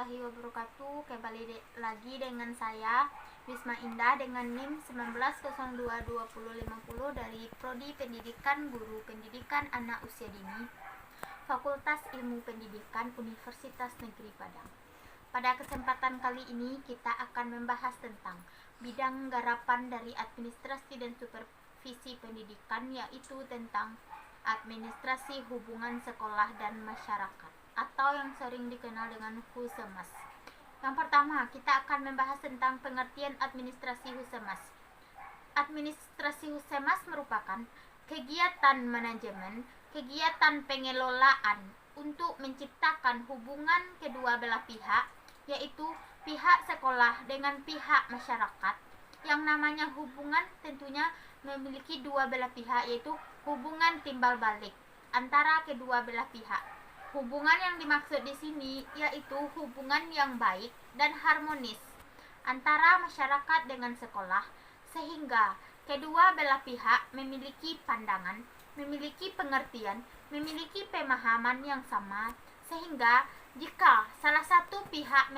warahmatullahi wabarakatuh. Kembali lagi dengan saya Wisma Indah dengan NIM 19022050 dari Prodi Pendidikan Guru Pendidikan Anak Usia Dini, Fakultas Ilmu Pendidikan Universitas Negeri Padang. Pada kesempatan kali ini kita akan membahas tentang bidang garapan dari administrasi dan supervisi pendidikan, yaitu tentang administrasi hubungan sekolah dan masyarakat, atau yang sering dikenal dengan Husemas. Yang pertama, kita akan membahas tentang pengertian administrasi Husemas. Administrasi Husemas merupakan kegiatan manajemen, kegiatan pengelolaan untuk menciptakan hubungan kedua belah pihak, yaitu pihak sekolah dengan pihak masyarakat. Yang namanya hubungan tentunya memiliki dua belah pihak, yaitu hubungan timbal balik antara kedua belah pihak. Hubungan yang dimaksud di sini yaitu hubungan yang baik dan harmonis antara masyarakat dengan sekolah, sehingga kedua belah pihak memiliki pandangan, memiliki pengertian, memiliki pemahaman yang sama, sehingga jika salah satu pihak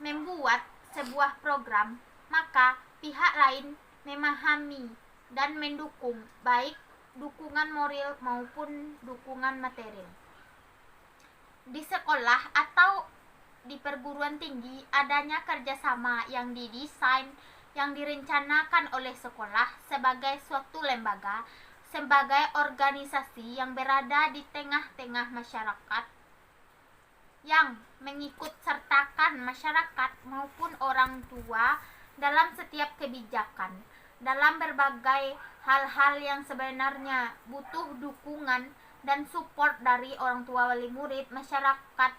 membuat sebuah program, maka pihak lain memahami dan mendukung, baik dukungan moral maupun dukungan material. Di sekolah atau di perguruan tinggi adanya kerjasama yang didesain, yang direncanakan oleh sekolah sebagai suatu lembaga, sebagai organisasi yang berada di tengah-tengah masyarakat, yang mengikut sertakan masyarakat maupun orang tua dalam setiap kebijakan, dalam berbagai hal-hal yang sebenarnya butuh dukungan dan support dari orang tua, wali murid, masyarakat.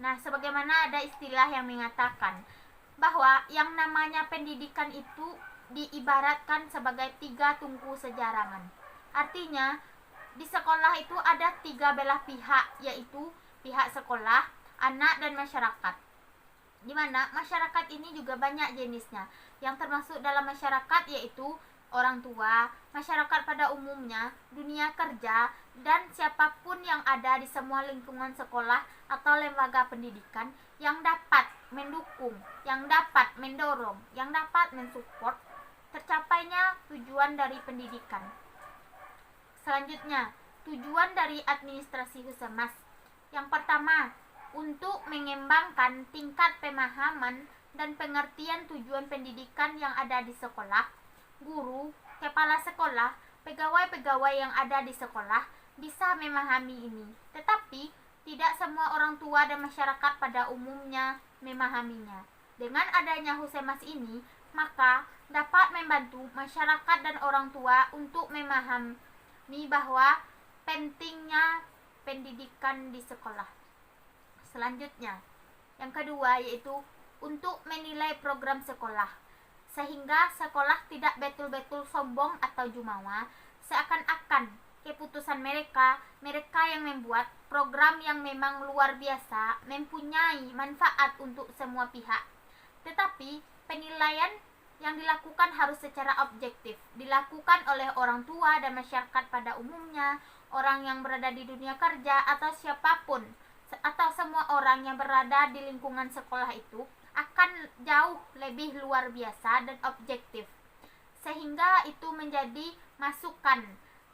Nah, sebagaimana ada istilah yang mengatakan bahwa yang namanya pendidikan itu diibaratkan sebagai 3 tungku sejarangan. Artinya, di sekolah itu ada 3 belah pihak, yaitu pihak sekolah, anak, dan masyarakat. Di mana masyarakat ini juga banyak jenisnya. Yang termasuk dalam masyarakat yaitu orang tua, masyarakat pada umumnya, dunia kerja, dan siapapun yang ada di semua lingkungan sekolah atau lembaga pendidikan yang dapat mendukung, yang dapat mendorong, yang dapat mensupport tercapainya tujuan dari pendidikan. Selanjutnya, tujuan dari administrasi Husemas. Yang pertama, untuk mengembangkan tingkat pemahaman dan pengertian tujuan pendidikan yang ada di sekolah. Guru, kepala sekolah, pegawai-pegawai yang ada di sekolah bisa memahami ini, tetapi tidak semua orang tua dan masyarakat pada umumnya memahaminya. Dengan adanya Husemas ini, maka dapat membantu masyarakat dan orang tua untuk memahami bahwa pentingnya pendidikan di sekolah. Selanjutnya, yang kedua yaitu untuk menilai program sekolah, sehingga sekolah tidak betul-betul sombong atau jumawa seakan-akan keputusan mereka yang membuat program yang memang luar biasa, mempunyai manfaat untuk semua pihak. Tetapi penilaian yang dilakukan harus secara objektif, dilakukan oleh orang tua dan masyarakat pada umumnya, orang yang berada di dunia kerja, atau siapapun, atau semua orang yang berada di lingkungan sekolah itu akan jauh lebih luar biasa dan objektif, sehingga itu menjadi masukan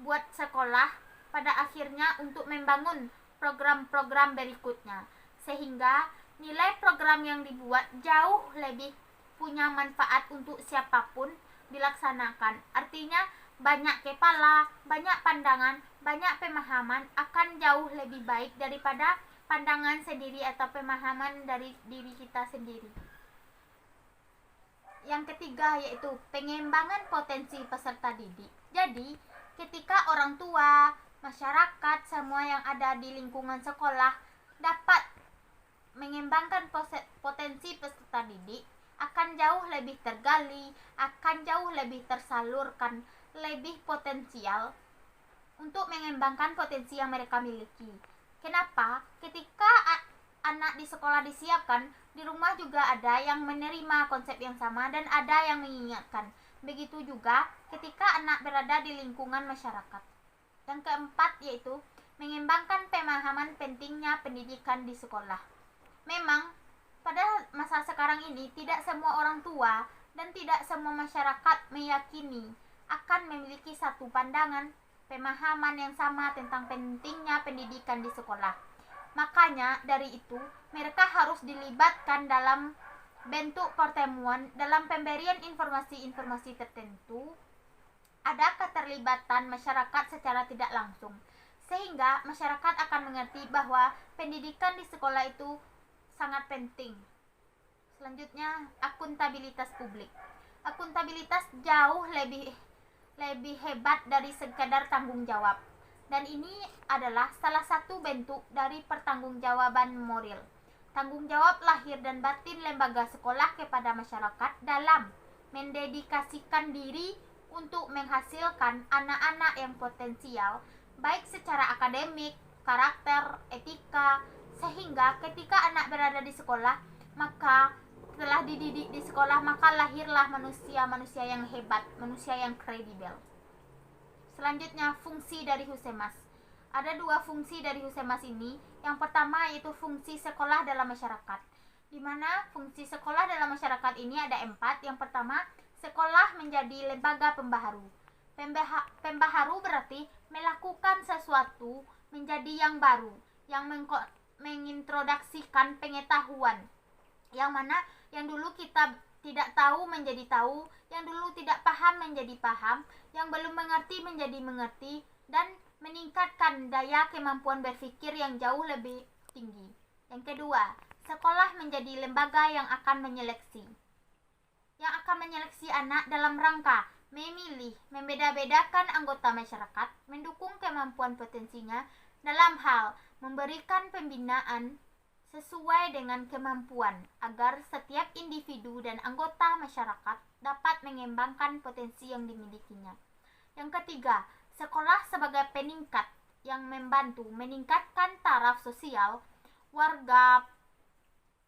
buat sekolah pada akhirnya untuk membangun program-program berikutnya, sehingga nilai program yang dibuat jauh lebih punya manfaat untuk siapapun dilaksanakan. Artinya banyak kepala, banyak pandangan, banyak pemahaman akan jauh lebih baik daripada pandangan sendiri atau pemahaman dari diri kita sendiri. Yang ketiga yaitu pengembangan potensi peserta didik. Jadi, ketika orang tua, masyarakat, semua yang ada di lingkungan sekolah dapat mengembangkan potensi peserta didik, akan jauh lebih tergali, akan jauh lebih tersalurkan, lebih potensial untuk mengembangkan potensi yang mereka miliki. Kenapa? Ketika anak di sekolah disiapkan, di rumah juga ada yang menerima konsep yang sama dan ada yang mengingatkan. Begitu juga ketika anak berada di lingkungan masyarakat. Yang keempat yaitu mengembangkan pemahaman pentingnya pendidikan di sekolah. Memang pada masa sekarang ini tidak semua orang tua dan tidak semua masyarakat meyakini akan memiliki satu pandangan pemahaman yang sama tentang pentingnya pendidikan di sekolah. Makanya dari itu mereka harus dilibatkan dalam bentuk pertemuan dalam pemberian informasi-informasi tertentu. Ada keterlibatan masyarakat secara tidak langsung, sehingga masyarakat akan mengerti bahwa pendidikan di sekolah itu sangat penting. Selanjutnya, akuntabilitas publik. Akuntabilitas jauh lebih hebat dari sekedar tanggung jawab. Dan ini adalah salah satu bentuk dari pertanggungjawaban moral. Tanggung jawab lahir dan batin lembaga sekolah kepada masyarakat dalam mendedikasikan diri untuk menghasilkan anak-anak yang potensial, baik secara akademik, karakter, etika, sehingga ketika anak berada di sekolah, maka setelah dididik di sekolah, maka lahirlah manusia-manusia yang hebat, manusia yang kredibel. Selanjutnya, fungsi dari Husemas. Ada dua fungsi dari Husemas ini. Yang pertama yaitu fungsi sekolah dalam masyarakat, di mana fungsi sekolah dalam masyarakat ini ada 4. Yang pertama, sekolah menjadi lembaga pembaharu. Pembaharu berarti melakukan sesuatu menjadi yang baru, yang mengintroduksikan pengetahuan, yang mana yang dulu kita tidak tahu menjadi tahu, yang dulu tidak paham menjadi paham, yang belum mengerti menjadi mengerti, dan meningkatkan daya kemampuan berpikir yang jauh lebih tinggi. Yang kedua, sekolah menjadi lembaga yang akan menyeleksi anak dalam rangka memilih, membeda-bedakan anggota masyarakat, mendukung kemampuan potensinya dalam hal memberikan pembinaan sesuai dengan kemampuan agar setiap individu dan anggota masyarakat dapat mengembangkan potensi yang dimilikinya. Yang ketiga, sekolah sebagai peningkat yang membantu meningkatkan taraf sosial warga,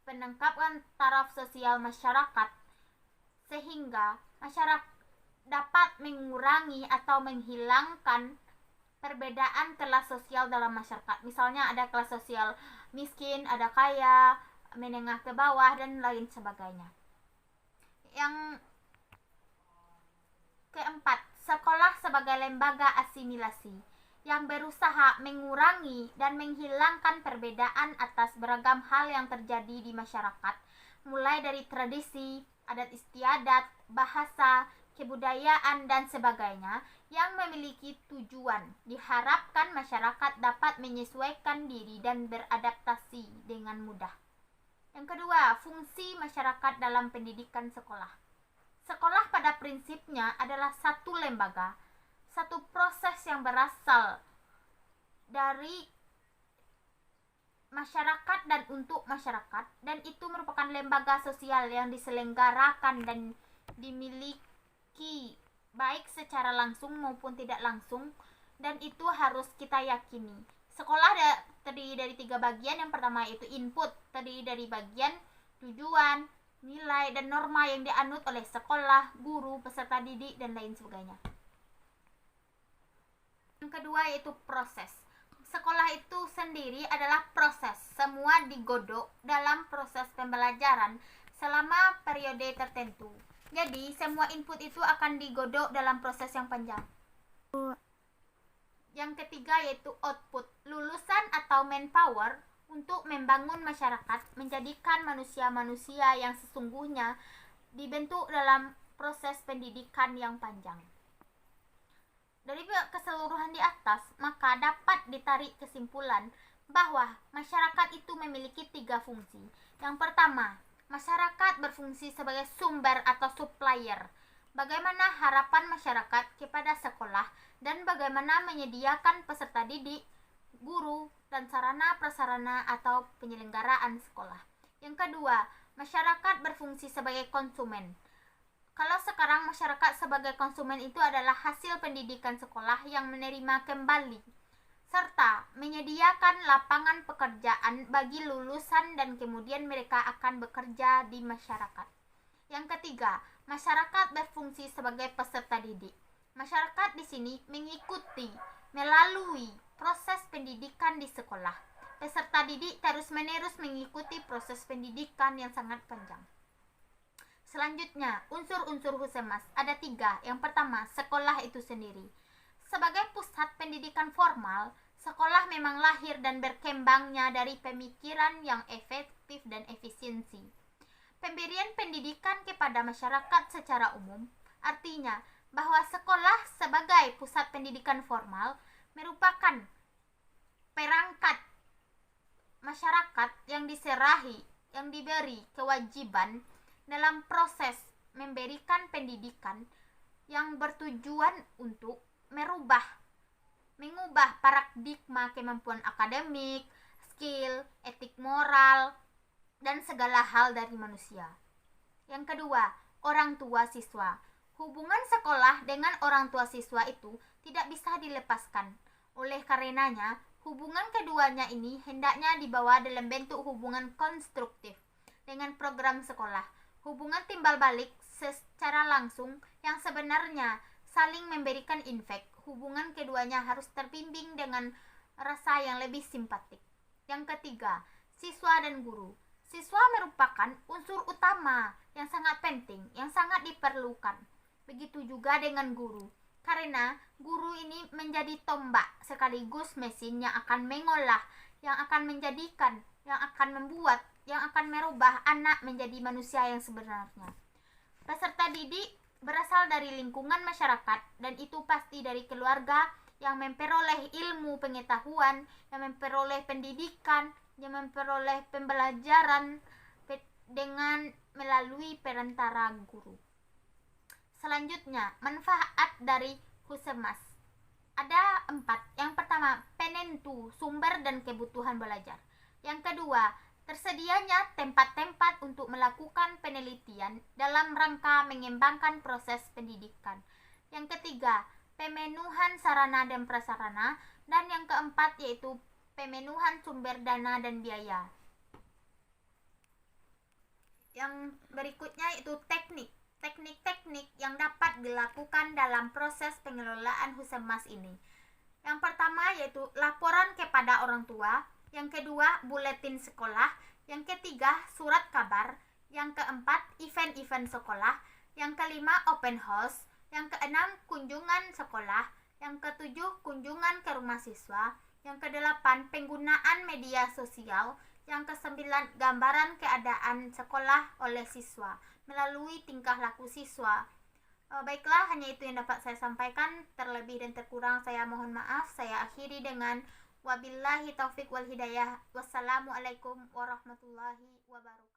peningkatan taraf sosial masyarakat, sehingga masyarakat dapat mengurangi atau menghilangkan perbedaan kelas sosial dalam masyarakat. Misalnya ada kelas sosial miskin, ada kaya, menengah ke bawah, dan lain sebagainya. Yang keempat, sekolah sebagai lembaga asimilasi yang berusaha mengurangi dan menghilangkan perbedaan atas beragam hal yang terjadi di masyarakat, mulai dari tradisi, adat istiadat, bahasa, kebudayaan, dan sebagainya, yang memiliki tujuan diharapkan masyarakat dapat menyesuaikan diri dan beradaptasi dengan mudah. Yang kedua, fungsi masyarakat dalam pendidikan sekolah. Sekolah pada prinsipnya adalah satu lembaga, satu proses yang berasal dari masyarakat dan untuk masyarakat, dan itu merupakan lembaga sosial yang diselenggarakan dan dimiliki baik secara langsung maupun tidak langsung, dan itu harus kita yakini. Sekolah terdiri dari 3 bagian. Yang pertama yaitu input, terdiri dari bagian tujuan, nilai, dan norma yang dianut oleh sekolah, guru, peserta didik, dan lain sebagainya. Yang kedua yaitu proses. Sekolah itu sendiri adalah proses. Semua digodok dalam proses pembelajaran selama periode tertentu. Jadi semua input itu akan digodok dalam proses yang panjang. Yang ketiga yaitu output, lulusan atau manpower untuk membangun masyarakat, menjadikan manusia-manusia yang sesungguhnya dibentuk dalam proses pendidikan yang panjang. Dari keseluruhan di atas, maka dapat ditarik kesimpulan bahwa masyarakat itu memiliki 3 fungsi. Yang pertama, masyarakat berfungsi sebagai sumber atau supplier. Bagaimana harapan masyarakat kepada sekolah dan bagaimana menyediakan peserta didik, guru, dan sarana-prasarana atau penyelenggaraan sekolah. Yang kedua, masyarakat berfungsi sebagai konsumen. Kalau sekarang masyarakat sebagai konsumen itu adalah hasil pendidikan sekolah yang menerima kembali serta menyediakan lapangan pekerjaan bagi lulusan dan kemudian mereka akan bekerja di masyarakat. Yang ketiga, masyarakat berfungsi sebagai peserta didik. Masyarakat di sini mengikuti melalui proses pendidikan di sekolah. peserta didik terus-menerus mengikuti proses pendidikan yang sangat panjang. Selanjutnya, unsur-unsur Husemas ada 3. Yang pertama, sekolah itu sendiri. Sebagai pusat pendidikan formal, sekolah memang lahir dan berkembangnya dari pemikiran yang efektif dan efisiensi. Pemberian pendidikan kepada masyarakat secara umum, artinya bahwa sekolah sebagai pusat pendidikan formal merupakan perangkat masyarakat yang diberi kewajiban dalam proses memberikan pendidikan yang bertujuan untuk mengubah paradigma kemampuan akademik, skill, etik moral, dan segala hal dari manusia. Yang kedua, orang tua siswa. Hubungan sekolah dengan orang tua siswa itu tidak bisa dilepaskan. Oleh karenanya, hubungan keduanya ini hendaknya dibawa dalam bentuk hubungan konstruktif dengan program sekolah. Hubungan timbal balik secara langsung yang sebenarnya saling memberikan impact. Hubungan keduanya harus terbimbing dengan rasa yang lebih simpatik. Yang ketiga, siswa dan guru. Siswa merupakan unsur utama yang sangat penting, yang sangat diperlukan. Begitu juga dengan guru. Karena guru ini menjadi tombak sekaligus mesin yang akan mengolah, yang akan menjadikan, yang akan membuat, yang akan merubah anak menjadi manusia yang sebenarnya. Peserta didik berasal dari lingkungan masyarakat dan itu pasti dari keluarga yang memperoleh ilmu pengetahuan, yang memperoleh pendidikan, yang memperoleh pembelajaran dengan melalui perantara guru. Selanjutnya, manfaat dari Husemas. Ada 4. Yang pertama, penentu sumber dan kebutuhan belajar. Yang kedua, tersedianya tempat-tempat untuk melakukan penelitian dalam rangka mengembangkan proses pendidikan. Yang ketiga, pemenuhan sarana dan prasarana. Dan yang keempat yaitu pemenuhan sumber dana dan biaya. Yang berikutnya yaitu teknik-teknik yang dapat dilakukan dalam proses pengelolaan Husemas ini. Yang pertama yaitu laporan kepada orang tua. Yang kedua, buletin sekolah. Yang ketiga, surat kabar. Yang keempat, event-event sekolah. Yang kelima, open house. Yang keenam, kunjungan sekolah. Yang ketujuh, kunjungan ke rumah siswa. Yang kedelapan, penggunaan media sosial. Yang kesembilan, gambaran keadaan sekolah oleh siswa melalui tingkah laku siswa. Baiklah, hanya itu yang dapat saya sampaikan. Terlebih dan terkurang saya mohon maaf. Saya akhiri dengan wabillahi taufik wal hidayah. Wassalamualaikum warahmatullahi wabarakatuh.